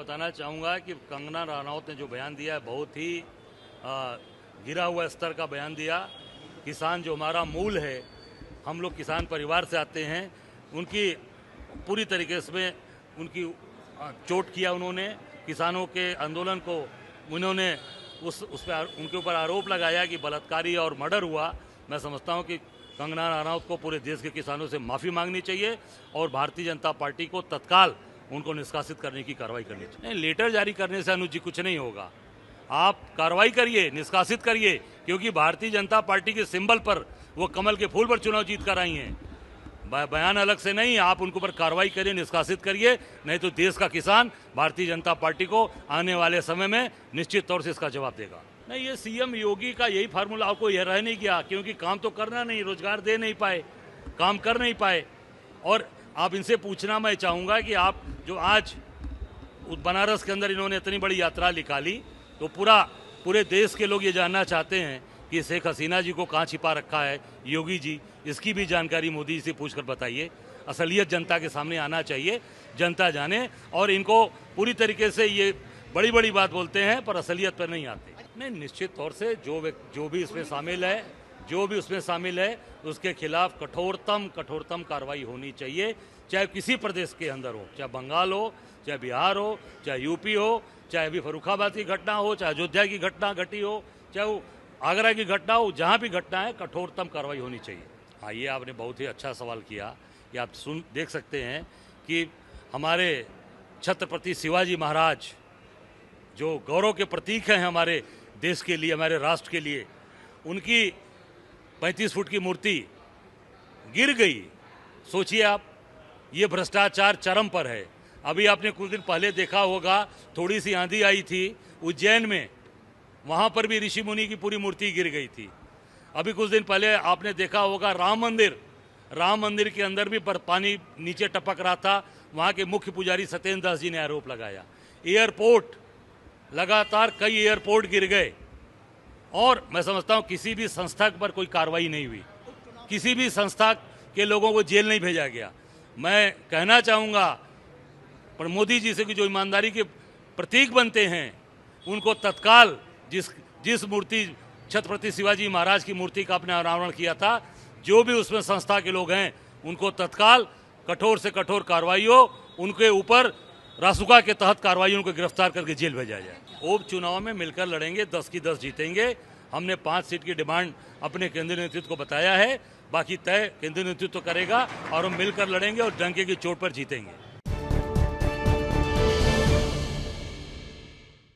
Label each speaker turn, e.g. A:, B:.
A: बताना चाहूँगा कि कंगना रनौत ने जो बयान दिया है बहुत ही गिरा हुआ स्तर का बयान दिया। किसान जो हमारा मूल है, हम लोग किसान परिवार से आते हैं, उनकी पूरी तरीके से उनकी चोट किया उन्होंने। किसानों के आंदोलन को उन्होंने उस पर उनके ऊपर आरोप लगाया कि बलात्कारी और मर्डर हुआ। मैं समझता हूं कि कंगना रनौत को पूरे देश के किसानों से माफ़ी मांगनी चाहिए और भारतीय जनता पार्टी को तत्काल उनको निष्कासित करने की कार्रवाई करनी चाहिए। नहीं, लेटर जारी करने से अनुज जी कुछ नहीं होगा। आप कार्रवाई करिए, निष्कासित करिए, क्योंकि भारतीय जनता पार्टी के सिंबल पर वो कमल के फूल पर चुनाव जीत कर आई हैं। बयान अलग से नहीं, आप उनके ऊपर कार्रवाई करिए, निष्कासित करिए, नहीं तो देश का किसान भारतीय जनता पार्टी को आने वाले समय में निश्चित तौर से इसका जवाब देगा। नहीं, ये सीएम योगी का यही फार्मूला आपको यह रह नहीं गया, क्योंकि काम तो करना नहीं, रोजगार दे नहीं पाए, काम कर नहीं पाए। और आप इनसे पूछना मैं चाहूँगा कि आप जो आज बनारस के अंदर इन्होंने इतनी बड़ी यात्रा निकाली, तो पूरे देश के लोग ये जानना चाहते हैं कि शेख हसीना जी को कहाँ छिपा रखा है योगी जी। इसकी भी जानकारी मोदी जी से पूछकर बताइए। असलियत जनता के सामने आना चाहिए, जनता जाने। और इनको पूरी तरीके से ये बड़ी बड़ी बात बोलते हैं पर असलियत पर नहीं आते। नहीं, निश्चित तौर से जो भी इसमें शामिल है उसके खिलाफ कठोरतम कार्रवाई होनी चाहिए, चाहे किसी प्रदेश के अंदर हो, चाहे बंगाल हो, चाहे बिहार हो, चाहे यूपी हो, चाहे अभी फर्रुखाबाद की घटना हो, चाहे अयोध्या की घटना घटी हो, चाहे वो आगरा की घटना हो, जहाँ भी घटना है कठोरतम कार्रवाई होनी चाहिए। हाँ, ये आपने बहुत ही अच्छा सवाल किया कि आप देख सकते हैं कि हमारे छत्रपति शिवाजी महाराज जो गौरव के प्रतीक हैं हमारे देश के लिए, हमारे राष्ट्र के लिए, उनकी 35 फुट की मूर्ति गिर गई। सोचिए आप, ये भ्रष्टाचार चरम पर है। अभी आपने कुछ दिन पहले देखा होगा, थोड़ी सी आंधी आई थी उज्जैन में, वहाँ पर भी ऋषि मुनि की पूरी मूर्ति गिर गई थी। अभी कुछ दिन पहले आपने देखा होगा राम मंदिर के अंदर भी पानी नीचे टपक रहा था, वहाँ के मुख्य पुजारी सत्येंद्र दास जी ने आरोप लगाया। एयरपोर्ट, लगातार कई एयरपोर्ट गिर गए और मैं समझता हूँ किसी भी संस्था पर कोई कार्रवाई नहीं हुई, किसी भी संस्था के लोगों को जेल नहीं भेजा गया। मैं कहना चाहूँगा पर मोदी जी से कि जो ईमानदारी के प्रतीक बनते हैं, उनको तत्काल जिस मूर्ति छत्रपति शिवाजी महाराज की मूर्ति का आपने अनावरण किया था, जो भी उसमें संस्था के लोग हैं, उनको तत्काल कठोर से कठोर कार्रवाई हो, उनके ऊपर रासुका के तहत कार्रवाई, उनको गिरफ्तार करके जेल भेजा जाए। उपचुनाव में मिलकर लड़ेंगे, 10 की 10 जीतेंगे। हमने 5 सीट की डिमांड अपने केंद्रीय नेतृत्व को बताया है, बाकी तय केंद्रीय नेतृत्व करेगा और हम मिलकर लड़ेंगे और डंके की चोट पर जीतेंगे।